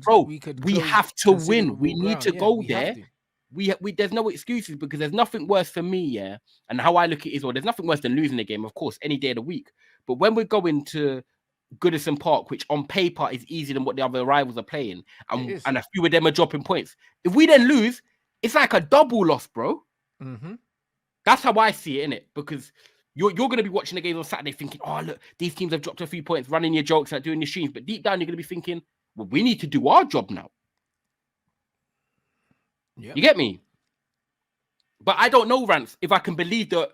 bro, we close have to win. considerable We need ground. to Yeah, go we there. have to. We there's no excuses because there's nothing worse for me, yeah. And how I look at it is, well, there's nothing worse than losing a game, of course, any day of the week. But when we're going to Goodison Park, which on paper is easier than what the other rivals are playing, It is. and a few of them are dropping points. If we then lose, it's like a double loss, bro. Mm-hmm. That's how I see it, innit? Because you're going to be watching the game on Saturday thinking, oh, look, these teams have dropped a few points, running your jokes, like doing your streams. But deep down, you're going to be thinking, well, we need to do our job now. Yeah. You get me? But I don't know, Rants, if I can believe that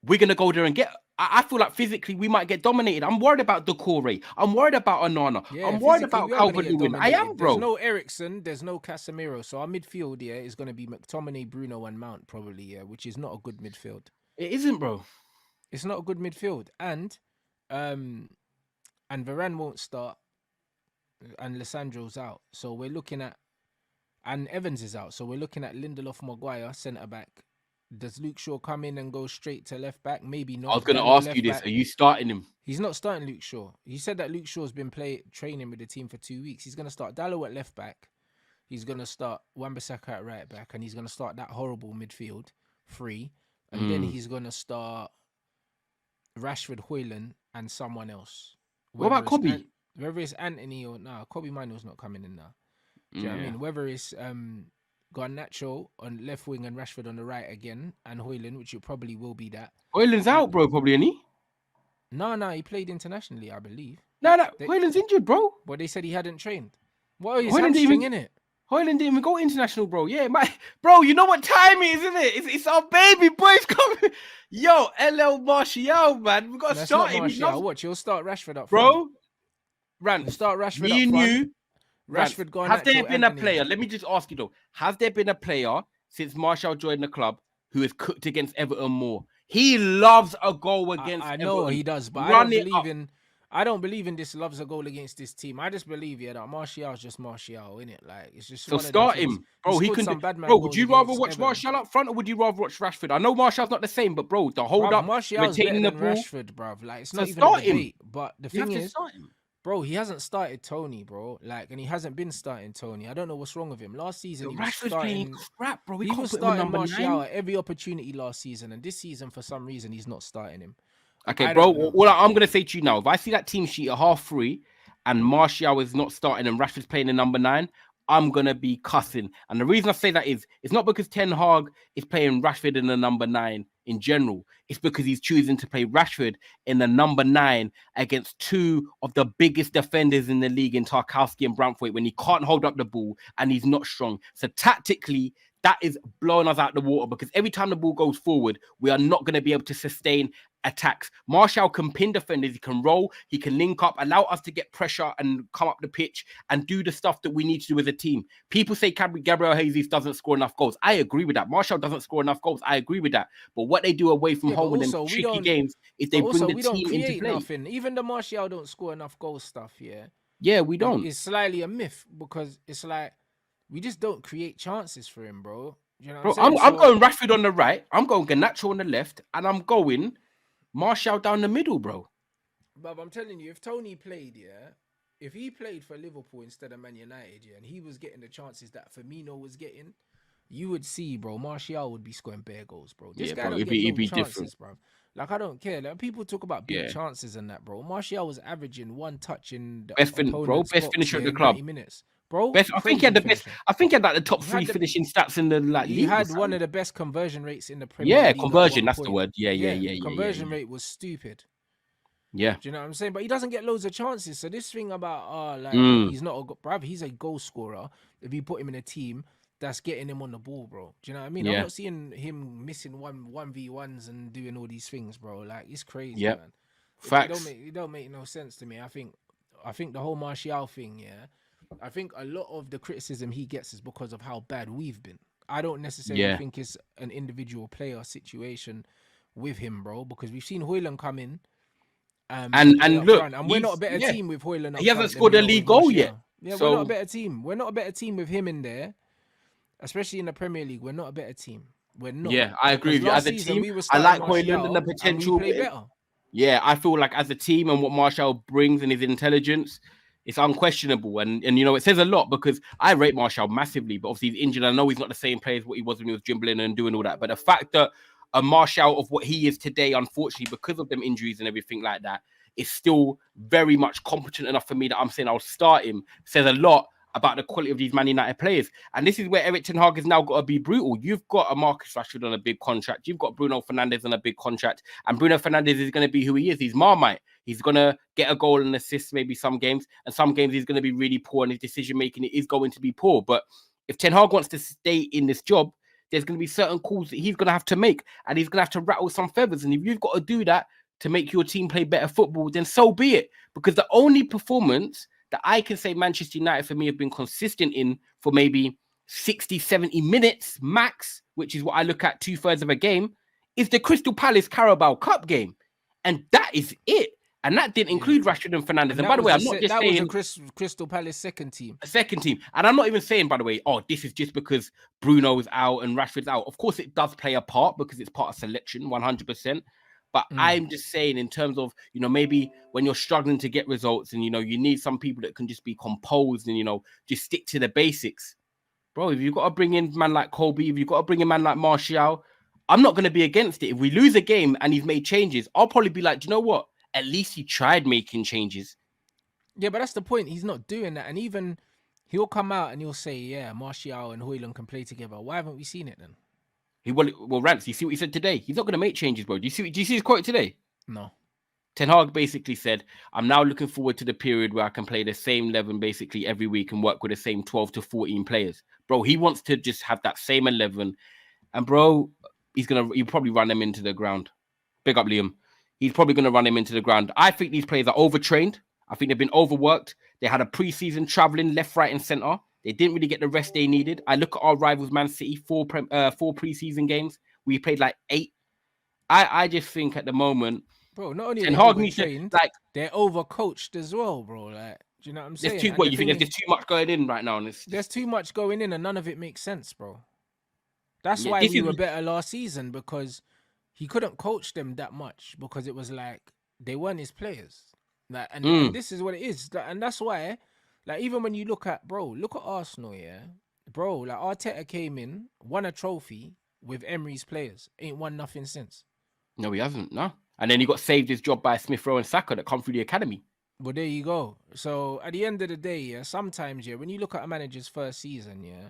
we're going to go there and get... I feel like physically we might get dominated. I'm worried about Decore. I'm worried about Onana. Yeah, I'm worried physically, about we are gonna get Calvert-Lewin. I am, dominated. bro. There's no Eriksen, there's no Casemiro. So our midfield, yeah, is going to be McTominay, Bruno, and Mount, probably, yeah, which is not a good midfield. It isn't, bro. It's not a good midfield. And Varane won't start, and Lissandro's out. So we're looking at... And Evans is out. So we're looking at Lindelof, Maguire, centre-back. Does Luke Shaw come in and go straight to left-back? Maybe not. I was going to ask you this. Are you starting him? He's not starting Luke Shaw. He said that Luke Shaw's been training with the team for 2 weeks. He's going to start Dalot at left back. He's going to start Wan-Bissaka at right back, and he's going to start that horrible midfield free. And then he's going to start Rashford, Højlund, and someone else. What about Kobe? Whether it's Anthony or... Nah, Kobe Manu's not coming in now. Do you know what I mean? Whether it's Garnacho on left wing and Rashford on the right again, and Højlund, which it probably will be that. Højlund's out, bro, probably, isn't he? No, he played internationally, I believe. No, Højlund's injured, bro. But they said he hadn't trained. What are you hamstring, innit? Højlund didn't even go international, bro. Yeah, bro, you know what time it is, isn't it? It's our baby boys coming. Yo, LL Martial, man. We got to start him. Watch, you'll start Rashford up front. Bro, Rant, start Rashford me up and front. you. Rashford gone. Has there been a player? Let me just ask you though. Has there been a player since Martial joined the club who has cooked against Everton more? He loves a goal against. I know Everton. he does, but I don't believe in this loves a goal against this team. I just believe that Martial's just Martial, innit? Like it's just so start him, bro. He can. Bro, would you rather watch Martial up front or would you rather watch Rashford? I know Martial's not the same, but bro, the hold up, Martial's better than Rashford, bro. Like it's not even a debate. But the thing is. Bro, he hasn't started Tony, bro. Like, and he hasn't been starting Tony. I don't know what's wrong with him. Last season, he was starting crap, bro. He was starting Martial at every opportunity last season, and this season, for some reason, he's not starting him. Okay, bro. What I'm gonna say to you now, if I see that team sheet at 3:30 and Martial is not starting and Rashford's playing in number 9, I'm gonna be cussing. And the reason I say that is it's not because Ten Hag is playing Rashford in the number 9 in general. It's because he's choosing to play Rashford in the number 9 against 2 of the biggest defenders in the league in Tarkowski and Brantford when he can't hold up the ball and he's not strong. So tactically, that is blowing us out the water because every time the ball goes forward, we are not going to be able to sustain attacks. Martial can pin defenders, he can roll, he can link up, allow us to get pressure and come up the pitch and do the stuff that we need to do as a team. People say Gabriel Jesus doesn't score enough goals. I agree with that. Martial doesn't score enough goals. I agree with that. But what they do away from home in them tricky games is they bring the team into play. Nothing. Even the Martial don't score enough goals stuff, yeah? Yeah, we don't. It's slightly a myth because it's like we just don't create chances for him, bro. You know what I'm going Rashford on the right, I'm going Garnacho on the left, and I'm going Martial down the middle, bro. But I'm telling you, if Tony played, if he played for Liverpool instead of Man United, and he was getting the chances that Firmino was getting, you would see, bro, Martial would be scoring bare goals, bro. This guy don't get no chances, bro. Like, I don't care. Like, people talk about big chances and that, bro. Martial was averaging 1 touch in the best finisher at the club. Minutes. Bro, I think he had the best. I think he had like the top 3 finishing stats in the league. He had one of the best conversion rates in the Premier League. Yeah, conversion. That's the word. Yeah. Conversion rate was stupid. Yeah. Do you know what I'm saying? But he doesn't get loads of chances. So this thing about he's not he's a goal scorer. If you put him in a team that's getting him on the ball, bro. Do you know what I mean? I'm not seeing him missing 1v1s and doing all these things, bro. Like it's crazy, man. Facts. It don't make no sense to me. I think the whole Martial thing, I think a lot of the criticism he gets is because of how bad we've been. I don't necessarily think it's an individual player situation with him, bro, because we've seen Højlund come in. And look, and we're not a better team with Højlund. He hasn't scored a league goal yet. Yeah, so... we're not a better team. We're not a better team with him in there, especially in the Premier League. We're not a better team. We're not. Yeah, I agree with you. As a team, I like Højlund and the potential. And we play better. Yeah, I feel like as a team and what Martial brings and his intelligence, It's unquestionable, and you know, it says a lot because I rate Martial massively, but obviously he's injured. I know he's not the same player as what he was when he was dribbling and doing all that. But the fact that a Martial of what he is today, unfortunately, because of them injuries and everything like that, is still very much competent enough for me that I'm saying I'll start him, says a lot about the quality of these Man United players. And this is where Eric Ten Hag has now got to be brutal. You've got a Marcus Rashford on a big contract. You've got Bruno Fernandes on a big contract. And Bruno Fernandes is going to be who he is. He's Marmite. He's going to get a goal and assist maybe some games. And some games he's going to be really poor and his decision-making is going to be poor. But if Ten Hag wants to stay in this job, there's going to be certain calls that he's going to have to make. And he's going to have to rattle some feathers. And if you've got to do that to make your team play better football, then so be it. Because the only performance that I can say Manchester United for me have been consistent in for maybe 60, 70 minutes max, which is what I look at 2/3 of a game, is the Crystal Palace Carabao Cup game. And that is it. And that didn't include Rashford and Fernandes. And by the way, I'm not just saying... That was a Crystal Palace second team. A second team. And I'm not even saying, by the way, oh, this is just because Bruno's out and Rashford's out. Of course, it does play a part because it's part of selection, 100%. But I'm just saying in terms of, you know, maybe when you're struggling to get results and, you know, you need some people that can just be composed and, you know, just stick to the basics. Bro, if you've got to bring in man like Kobe, if you've got to bring in man like Martial, I'm not going to be against it. If we lose a game and he's made changes, I'll probably be like, do you know what? At least he tried making changes. Yeah, but that's the point. He's not doing that. And even he'll come out and he'll say, yeah, Martial and Højlund can play together. Why haven't we seen it then? Well, Rants, you see what he said today? He's not going to make changes, bro. Do you see his quote today? No. Ten Hag basically said, I'm now looking forward to the period where I can play the same 11 basically every week and work with the same 12 to 14 players. Bro, he wants to just have that same 11. And bro, he'll probably run them into the ground. Big up, Liam. He's probably going to run him into the ground. I think these players are overtrained. I think they've been overworked. They had a preseason traveling left, right, and center. They didn't really get the rest they needed. I look at our rivals, Man City, four preseason games. We played like 8. I just think at the moment, bro, not only Ten they Hag needs to, overtrained, like, they're overcoached as well, bro. Like, do you know what I'm saying? What you think? There's just too much going in right now. There's too much going in, and none of it makes sense, bro. That's why we were better last season, because he couldn't coach them that much because it was like they weren't his players. Like, and this is what it is, and that's why. Like, even when you look at Arsenal, yeah, bro. Like, Arteta came in, won a trophy with Emery's players, ain't won nothing since. No, he hasn't. No, and then he got saved his job by Smith Rowe and Saka that come through the academy. Well, there you go. So at the end of the day, yeah, sometimes, yeah, when you look at a manager's first season, yeah,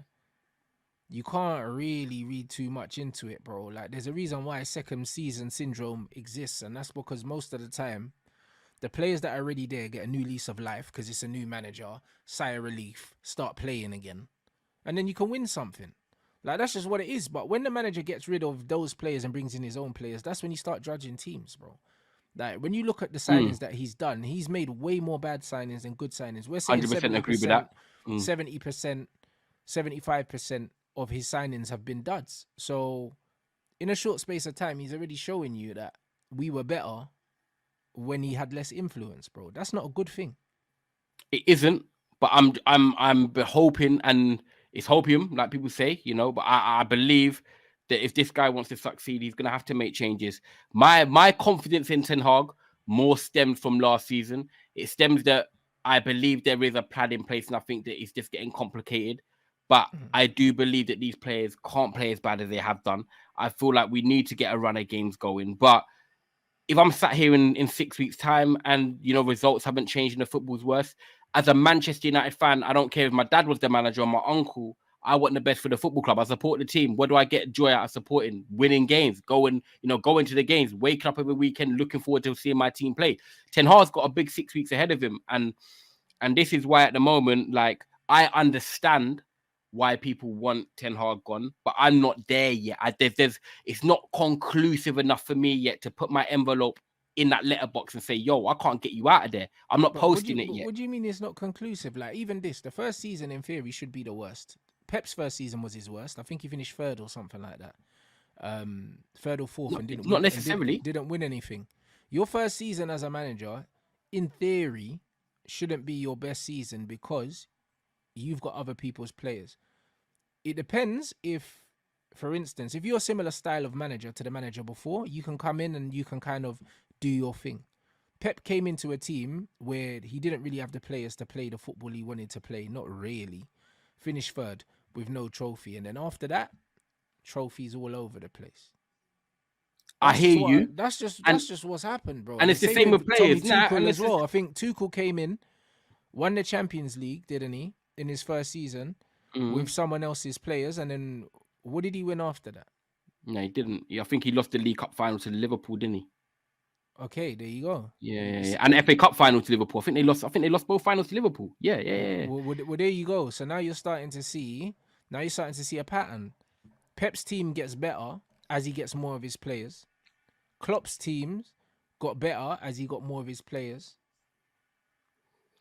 you can't really read too much into it, bro. Like, there's a reason why second season syndrome exists, and that's because most of the time, the players that are already there get a new lease of life because it's a new manager, sigh of relief, start playing again. And then you can win something. Like, that's just what it is. But when the manager gets rid of those players and brings in his own players, that's when you start judging teams, bro. Like, when you look at the signings that he's done, he's made way more bad signings than good signings. We're saying 100% agree with that. 70%, 75% of his signings have been duds. So in a short space of time, he's already showing you that we were better when he had less influence, bro. That's not a good thing. It isn't, but I'm hoping, and it's hopium, like people say, you know, but I believe that if this guy wants to succeed, he's gonna have to make changes. My confidence in Ten Hag more stems from last season. It stems that I believe there is a plan in place, and I think that it's just getting complicated. But I do believe that these players can't play as bad as they have done. I feel like we need to get a run of games going. But if I'm sat here in 6 weeks' time and, you know, results haven't changed and the football's worse, as a Manchester United fan, I don't care if my dad was the manager or my uncle. I want the best for the football club. I support the team. What do I get joy out of supporting? Winning games, going to the games, waking up every weekend, looking forward to seeing my team play. Ten Hag's got a big 6 weeks ahead of him. And this is why at the moment, like, I understand why people want Ten Hag gone, but I'm not there yet. It's not conclusive enough for me yet to put my envelope in that letterbox and say, yo, I can't get you out of there. I'm not posting it yet. What do you mean it's not conclusive? Like, even the first season in theory should be the worst. Pep's first season was his worst. I think he finished third or something like that. Third or fourth, and didn't win anything. Your first season as a manager, in theory, shouldn't be your best season because you've got other people's players. It depends if, for instance, if you're a similar style of manager to the manager before, you can come in and you can kind of do your thing. Pep came into a team where he didn't really have the players to play the football he wanted to play. Not really. Finished third with no trophy, and then after that, trophies all over the place. I hear you. That's just And what's happened, bro. and it's the same with Tommy players. Nah, Tuchel and as it's just, well. I think Tuchel came in, won the Champions League, didn't he, in his first season with someone else's players, and then what did he win after that? no, he didn't. I think he lost the League Cup final to Liverpool, didn't he? Okay, there you go. Yeah. And the FA Cup final to Liverpool. I think they lost both finals to Liverpool. Yeah. Well, there you go. So now you're starting to see a pattern. Pep's team gets better as he gets more of his players. Klopp's teams got better as he got more of his players.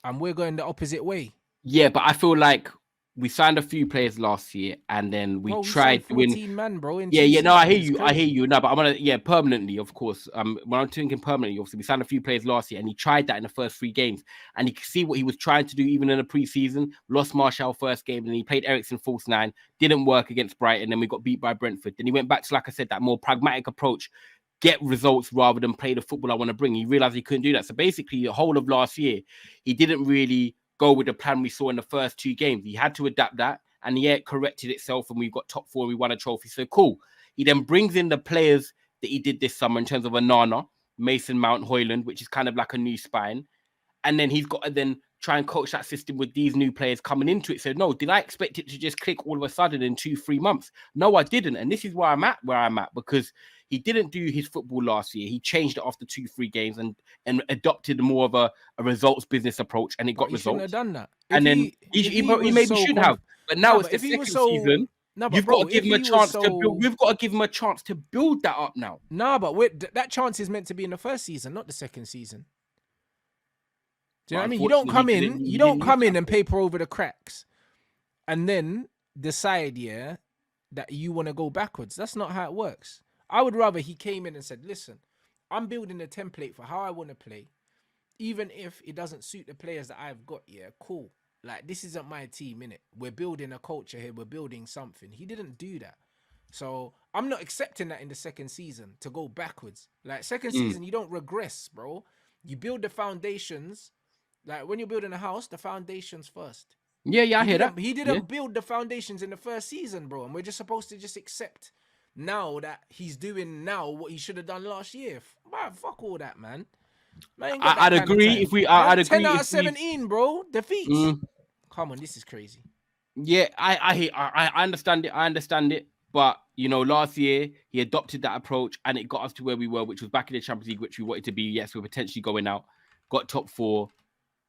And we're going the opposite way. Yeah, but I feel like we signed a few players last year, and then we tried to win. 14 man, bro. Yeah. No, I hear you. No, but I'm gonna permanently, of course. When I'm thinking permanently, obviously we signed a few players last year, and he tried that in the first 3 games, and you can see what he was trying to do even in the preseason. Lost Martial first game, and he played Eriksen false 9. Didn't work against Brighton, then we got beat by Brentford. Then he went back to, like I said, that more pragmatic approach. Get results rather than play the football I want to bring. He realized he couldn't do that. So basically, the whole of last year, he didn't really go with the plan we saw in the first 2 games. He had to adapt that, and it corrected itself, and we got top 4. We won a trophy. So cool. He then brings in the players that he did this summer in terms of Onana, Mason Mount, Højlund, which is kind of like a new spine. And then he's got to then try and coach that system with these new players coming into it. So no, did I expect it to just click all of a sudden in 2-3 months? No, I didn't. And this is where I'm at because he didn't do his football last year. He changed it after 2-3 games and adopted more of a results business approach, and it got results. Shouldn't have done that. And then he maybe should have. But now it's the second season. You've got to give him a chance to build. We've got to give him a chance to build that up now. Nah, but that chance is meant to be in the first season, not the second season. Do you know what I mean? You don't come in and paper over the cracks and then decide, that you want to go backwards. That's not how it works. I would rather he came in and said, listen, I'm building a template for how I want to play. Even if it doesn't suit the players that I've got, cool. Like, this isn't my team, innit? We're building a culture here. We're building something. He didn't do that. So I'm not accepting that in the second season to go backwards. Like, second season, you don't regress, bro. You build the foundations. Like, when you're building a house, the foundations first. Yeah, I hear that. He didn't build the foundations in the first season, bro. And we're just supposed to just accept now that he's doing now what he should have done last year. Man, fuck all that, man. I'd agree I'd agree 10 out of 17, bro. Defeats. Come on, this is crazy. Yeah, I understand it. But, last year, he adopted that approach, and it got us to where we were, which was back in the Champions League, which we wanted to be. Yes, we're potentially going out. Got top 4.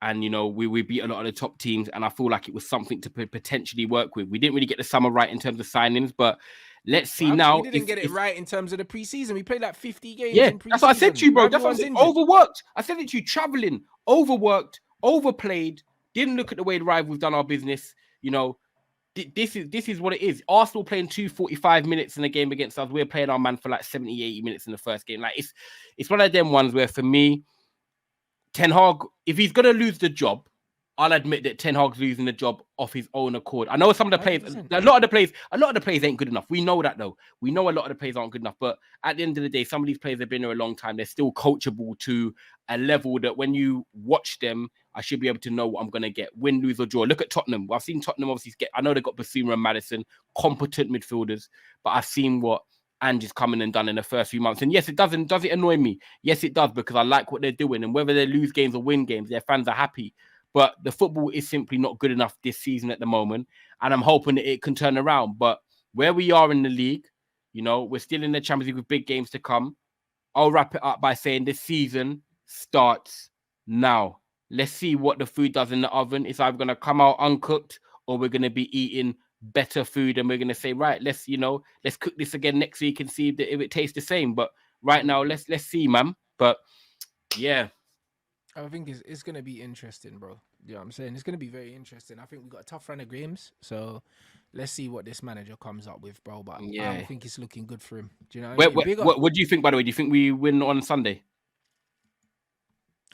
And, we beat a lot of the top teams, and I feel like it was something to potentially work with. We didn't really get the summer right in terms of signings, but let's see now. We didn't get it right in terms of the preseason. We played like 50 games in preseason. That's what I said to you, bro. That's what I said. Overworked. I said it to you, traveling, overworked, overplayed, didn't look at the way the rivals done our business. This is what it is. Arsenal playing 245 minutes in a game against us. We're playing our man for like 70, 80 minutes in the first game. Like, it's one of them ones where, for me, Ten Hag, if he's going to lose the job, I'll admit that Ten Hag's losing the job off his own accord. I know some of the players, 100%. a lot of the players ain't good enough. We know that, though. We know a lot of the players aren't good enough. But at the end of the day, some of these players have been there a long time. They're still coachable to a level that when you watch them, I should be able to know what I'm going to get. Win, lose, or draw. Look at Tottenham. I've seen Tottenham obviously I know they've got Basuma and Maddison, competent midfielders, but I've seen what Ange's coming and done in the first few months. And yes, does it annoy me? Yes, it does, because I like what they're doing. And whether they lose games or win games, their fans are happy. But the football is simply not good enough this season at the moment. And I'm hoping that it can turn around. But where we are in the league, we're still in the Champions League with big games to come. I'll wrap it up by saying this season starts now. Let's see what the food does in the oven. It's either going to come out uncooked, or we're going to be eating better food, and we're going to say, right, let's cook this again next week and see if it tastes the same. But right now, let's see, man. But yeah, I think it's going to be interesting, bro. You know what I'm saying? It's going to be very interesting. I think we've got a tough run of games, so let's see what this manager comes up with, bro. But I think it's looking good for him. Do you know what I mean? What do you think, by the way? Do you think we win on Sunday?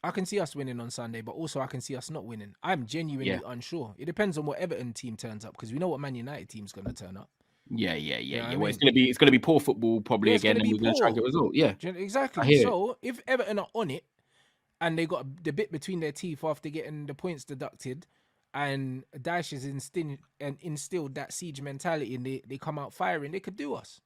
I can see us winning on Sunday, but also I can see us not winning. I'm genuinely unsure. It depends on what Everton team turns up, because we know what Man United team's going to turn up. Yeah. Well, it's gonna be poor football probably again, and we're gonna try and get a result. Yeah, exactly. So if Everton are on it and they got the bit between their teeth after getting the points deducted, and Dyche has instilled that siege mentality, and they come out firing, they could do us.